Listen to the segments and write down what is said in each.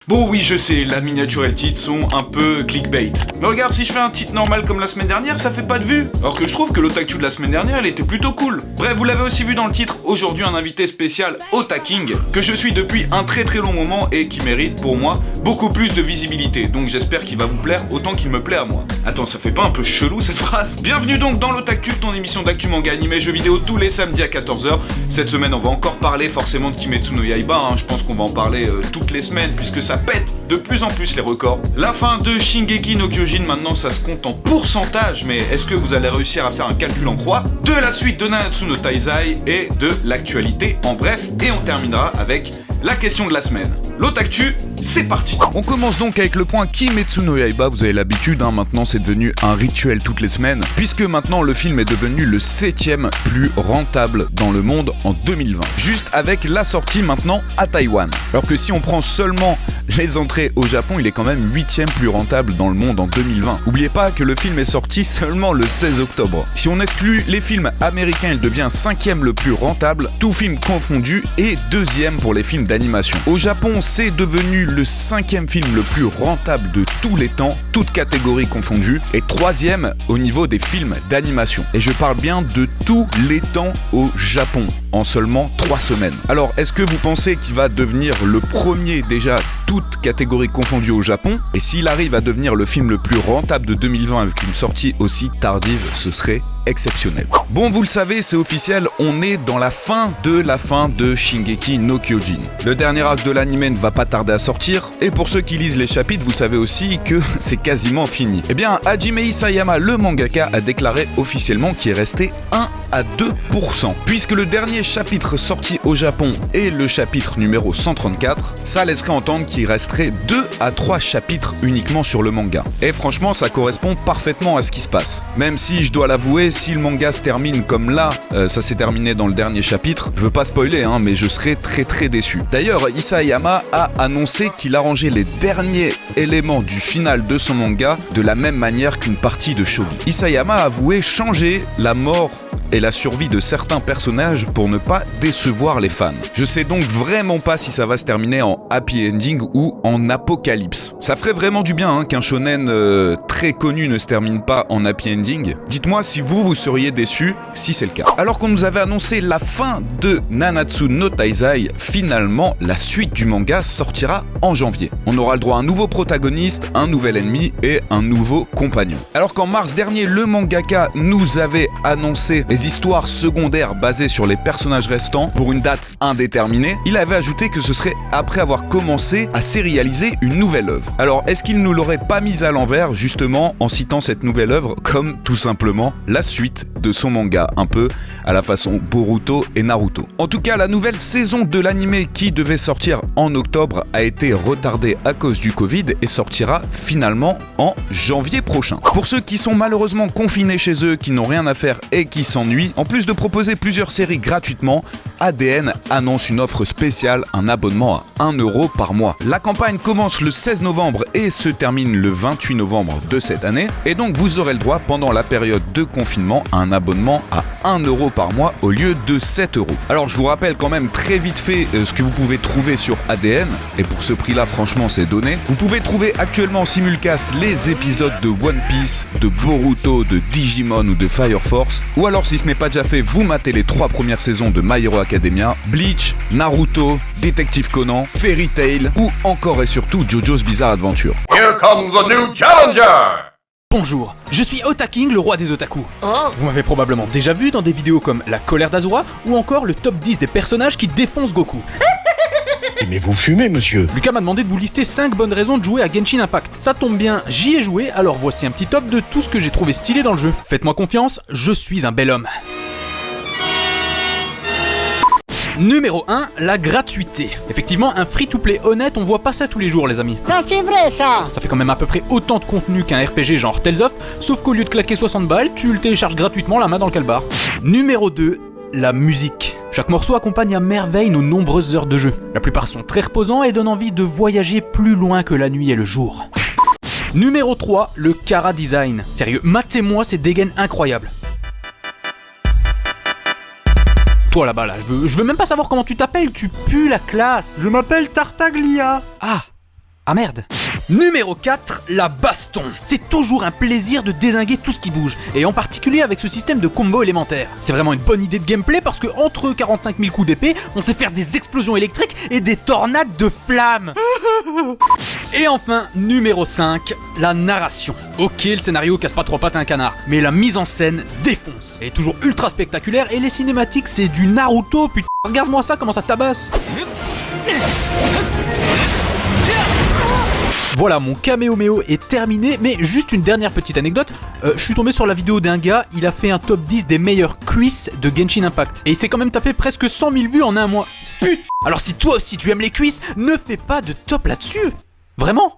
Bon oui, je sais, la miniature et le titre sont un peu clickbait. Mais regarde, si je fais un titre normal comme la semaine dernière, ça fait pas de vues. Alors que je trouve que l'Otaktu de la semaine dernière, elle était plutôt cool. Bref, vous l'avez aussi vu dans le titre, aujourd'hui un invité spécial, Otaking, que je suis depuis un très long moment et qui mérite, pour moi, beaucoup plus de visibilité. Donc j'espère qu'il va vous plaire autant qu'il me plaît à moi. Attends, ça fait pas un peu chelou cette phrase? Bienvenue donc dans l'Otaktu, ton émission d'actu manga animé jeux vidéo tous les samedis à 14h. Cette semaine, on va encore parler forcément de Kimetsu no Yaiba, je pense qu'on va en parler toutes les semaines puisque ça pète de plus en plus les records. La fin de Shingeki no Kyojin, maintenant ça se compte en pourcentage, mais est-ce que vous allez réussir à faire un calcul en croix? De la suite de Nanatsu no Taizai et de l'actualité en bref, et on terminera avec la question de la semaine. L'Otaktu, c'est parti. On commence donc avec le point Kimetsu no Yaiba, vous avez l'habitude, maintenant c'est devenu un rituel toutes les semaines, puisque maintenant le film est devenu le 7ème plus rentable dans le monde en 2020, juste avec la sortie maintenant à Taïwan. Alors que si on prend seulement les entrées au Japon, il est quand même 8ème plus rentable dans le monde en 2020. N'oubliez pas que le film est sorti seulement le 16 octobre. Si on exclut les films américains, il devient 5ème le plus rentable, tout film confondu, et 2ème pour les films d'animation. Au Japon, c'est devenu le 5ème film le plus rentable de tous les temps, toutes catégories confondues, et 3ème au niveau des films d'animation. Et je parle bien de tous les temps au Japon, en seulement 3 semaines. Alors, est-ce que vous pensez qu'il va devenir le premier déjà, toutes catégories confondues au Japon? Et s'il arrive à devenir le film le plus rentable de 2020 avec une sortie aussi tardive, ce serait exceptionnel. Bon, vous le savez, c'est officiel, on est dans la fin de Shingeki no Kyojin. Le dernier arc de l'anime ne va pas tarder à sortir, et pour ceux qui lisent les chapitres, vous savez aussi que c'est quasiment fini. Eh bien, Hajime Isayama, le mangaka, a déclaré officiellement qu'il restait 1 à 2%, puisque le dernier chapitre sorti au Japon est le chapitre numéro 134, ça laisserait entendre qu'il resterait 2 à 3 chapitres uniquement sur le manga. Et franchement, ça correspond parfaitement à ce qui se passe. Même si, je dois l'avouer, si le manga se termine comme là, ça s'est terminé dans le dernier chapitre, je veux pas spoiler, mais je serais très déçu. D'ailleurs, Isayama a annoncé qu'il arrangeait les derniers éléments du final de son manga de la même manière qu'une partie de shogi. Isayama a avoué changer la mort et la survie de certains personnages pour ne pas décevoir les fans. Je sais donc vraiment pas si ça va se terminer en happy ending ou en apocalypse. Ça ferait vraiment du bien qu'un shonen très connu ne se termine pas en happy ending. Dites-moi si vous seriez déçus si c'est le cas. Alors qu'on nous avait annoncé la fin de Nanatsu no Taizai, finalement la suite du manga sortira en janvier. On aura le droit à un nouveau protagoniste, un nouvel ennemi et un nouveau compagnon. Alors qu'en mars dernier, le mangaka nous avait annoncé les histoires secondaires basées sur les personnages restants pour une date indéterminée, il avait ajouté que ce serait après avoir commencé à sérialiser une nouvelle œuvre. Alors est-ce qu'il ne l'aurait pas mise à l'envers justement en citant cette nouvelle œuvre comme tout simplement la suite de son manga, un peu à la façon Boruto et Naruto. En tout cas, la nouvelle saison de l'anime qui devait sortir en octobre a été retardée à cause du Covid et sortira finalement en janvier prochain. Pour ceux qui sont malheureusement confinés chez eux, qui n'ont rien à faire et qui s'ennuient, en plus de proposer plusieurs séries gratuitement, ADN annonce une offre spéciale, un abonnement à 1€ par mois. La campagne commence le 16 novembre et se termine le 28 novembre de cette année, et donc vous aurez le droit pendant la période de confinement à un abonnement à 1€ par mois au lieu de 7€. Alors je vous rappelle quand même très vite fait ce que vous pouvez trouver sur ADN, et pour ce prix là franchement c'est donné. Vous pouvez trouver actuellement en simulcast les épisodes de One Piece, de Boruto, de Digimon ou de Fire Force, ou alors si ce n'est pas déjà fait, vous matez les 3 premières saisons de My Hero Academia, Bleach, Naruto, Détective Conan, Fairy Tail ou encore et surtout JoJo's Bizarre Adventure. Here comes a new challenger! Bonjour, je suis Otaking, le roi des otaku. Oh. Vous m'avez probablement déjà vu dans des vidéos comme La colère d'Azura ou encore le top 10 des personnages qui défoncent Goku. Mais vous fumez, monsieur. Lucas m'a demandé de vous lister 5 bonnes raisons de jouer à Genshin Impact. Ça tombe bien, j'y ai joué, alors voici un petit top de tout ce que j'ai trouvé stylé dans le jeu. Faites-moi confiance, je suis un bel homme. Numéro 1, la gratuité. Effectivement, un free-to-play honnête, on voit pas ça tous les jours les amis. Ça c'est vrai ça. Ça fait quand même à peu près autant de contenu qu'un RPG genre Tales of, sauf qu'au lieu de claquer 60 balles, tu le télécharges gratuitement la main dans le calbar. Numéro 2, la musique. Chaque morceau accompagne à merveille nos nombreuses heures de jeu. La plupart sont très reposants et donnent envie de voyager plus loin que la nuit et le jour. Numéro 3, le Chara Design. Sérieux, matez-moi ces dégaines incroyables. Toi là-bas là, je veux même pas savoir comment tu t'appelles, tu pues la classe. Je m'appelle Tartaglia. Ah Ah merde. Numéro 4, la baston. C'est toujours un plaisir de dézinguer tout ce qui bouge, et en particulier avec ce système de combo élémentaire. C'est vraiment une bonne idée de gameplay parce que entre 45 000 coups d'épée, on sait faire des explosions électriques et des tornades de flammes. Et enfin, numéro 5, la narration. Ok, le scénario casse pas trois pattes à un canard, mais la mise en scène défonce. Elle est toujours ultra spectaculaire et les cinématiques c'est du Naruto, putain. Regarde-moi ça, comment ça tabasse. Voilà, mon Kamehameha est terminé, mais juste une dernière petite anecdote. Je suis tombé sur la vidéo d'un gars, il a fait un top 10 des meilleurs cuisses de Genshin Impact. Et il s'est quand même tapé presque 100 000 vues en un mois. Putain. Alors si toi aussi tu aimes les cuisses, ne fais pas de top là-dessus. Vraiment ?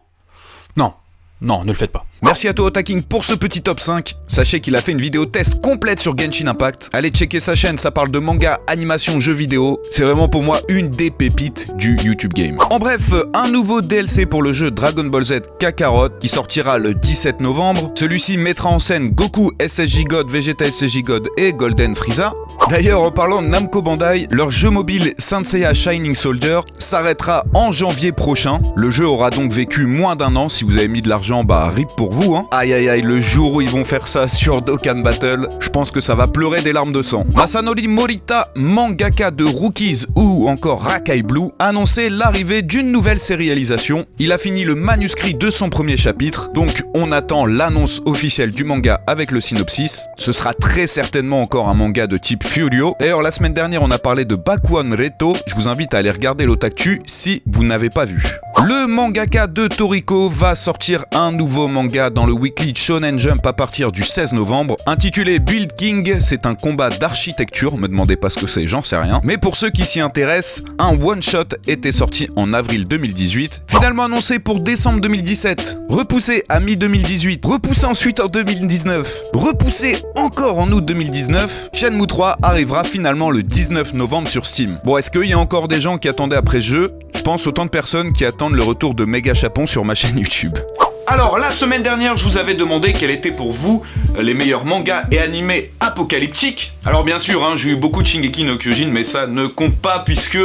Non, ne le faites pas. Merci à toi Otaking pour ce petit top 5. Sachez qu'il a fait une vidéo test complète sur Genshin Impact. Allez checker sa chaîne, ça parle de manga, animation, jeux vidéo. C'est vraiment pour moi une des pépites du YouTube game. En bref, un nouveau DLC pour le jeu Dragon Ball Z Kakarot qui sortira le 17 novembre. Celui-ci mettra en scène Goku, SSJ God, Vegeta SSJ God et Golden Frieza. D'ailleurs, en parlant de Namco Bandai, leur jeu mobile Saint Seiya Shining Soldier s'arrêtera en janvier prochain. Le jeu aura donc vécu moins d'un an. Si vous avez mis de l'argent, bah rip pour vous, hein. Aïe aïe aïe, le jour où ils vont faire ça sur Dokkan Battle, je pense que ça va pleurer des larmes de sang. Masanori Morita, mangaka de Rookies ou encore Rakai Blue, a annoncé l'arrivée d'une nouvelle sérialisation. Il a fini le manuscrit de son premier chapitre, donc on attend l'annonce officielle du manga avec le synopsis. Ce sera très certainement encore un manga de type Furio. D'ailleurs, la semaine dernière, on a parlé de Bakuan Reto. Je vous invite à aller regarder l'Otaktu si vous n'avez pas vu. Le mangaka de Toriko va sortir un nouveau manga dans le Weekly Shonen Jump à partir du 16 novembre. Intitulé Build King, c'est un combat d'architecture, me demandez pas ce que c'est, j'en sais rien. Mais pour ceux qui s'y intéressent, un one-shot était sorti en avril 2018, finalement annoncé pour décembre 2017, repoussé à mi-2018, repoussé ensuite en 2019, repoussé encore en août 2019, Shenmue 3 arrivera finalement le 19 novembre sur Steam. Bon, est-ce qu'il y a encore des gens qui attendaient après ce jeu ? Je pense autant de personnes qui attendent le retour de Méga Chapon sur ma chaîne YouTube. Alors, la semaine dernière, je vous avais demandé quels étaient pour vous les meilleurs mangas et animés apocalyptiques. Alors bien sûr, hein, j'ai eu beaucoup de Shingeki no Kyojin, mais ça ne compte pas puisque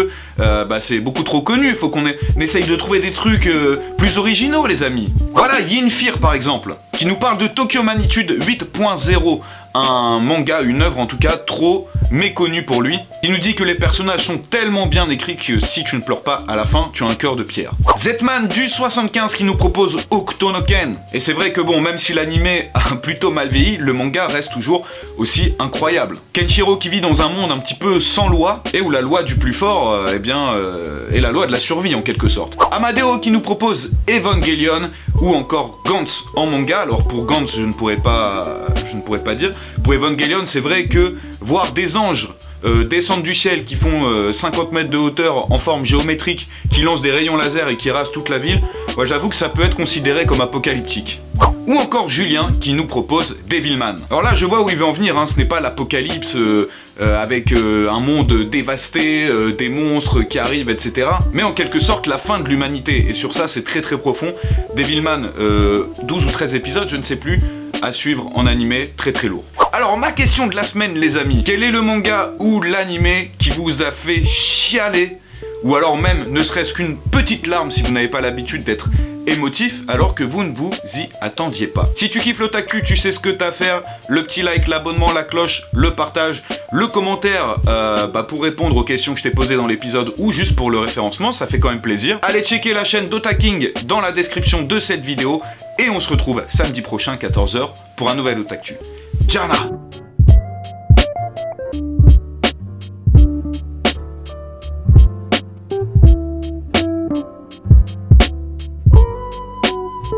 c'est beaucoup trop connu. Il faut qu'on essaye de trouver des trucs plus originaux, les amis. Voilà, Yin Fear par exemple, qui nous parle de Tokyo Magnitude 8.0, un manga, une œuvre en tout cas, trop méconnue pour lui. Il nous dit que les personnages sont tellement bien écrits que si tu ne pleures pas à la fin, tu as un cœur de pierre. Zetman du 75 qui nous propose Okutonoken. Et c'est vrai que bon, même si l'animé a plutôt mal vieilli, le manga reste toujours aussi incroyable. Kenshiro qui vit dans un monde un petit peu sans loi, et où la loi du plus fort, est la loi de la survie en quelque sorte. Amadeo qui nous propose Evangelion, ou encore Gantz en manga. Alors pour Gantz, je ne pourrais pas dire. Pour Evangelion, c'est vrai que voir des anges descendre du ciel qui font 50 mètres de hauteur en forme géométrique, qui lancent des rayons laser et qui rasent toute la ville, moi j'avoue que ça peut être considéré comme apocalyptique. Ou encore Julien qui nous propose Devilman. Alors là je vois où il veut en venir, hein. Ce n'est pas l'apocalypse avec un monde dévasté, des monstres qui arrivent, etc. Mais en quelque sorte la fin de l'humanité. Et sur ça c'est très très profond. Devilman, 12 ou 13 épisodes, je ne sais plus, à suivre en animé, très très lourd. Alors ma question de la semaine les amis, quel est le manga ou l'animé qui vous a fait chialer, ou alors même ne serait-ce qu'une petite larme si vous n'avez pas l'habitude d'être émotif alors que vous ne vous y attendiez pas. Si tu kiffes l'Otaktu, tu sais ce que t'as à faire, le petit like, l'abonnement, la cloche, le partage, le commentaire pour répondre aux questions que je t'ai posées dans l'épisode ou juste pour le référencement, ça fait quand même plaisir. Allez checker la chaîne d'Otaking dans la description de cette vidéo et on se retrouve samedi prochain 14h pour un nouvel Otaktu. Tchana!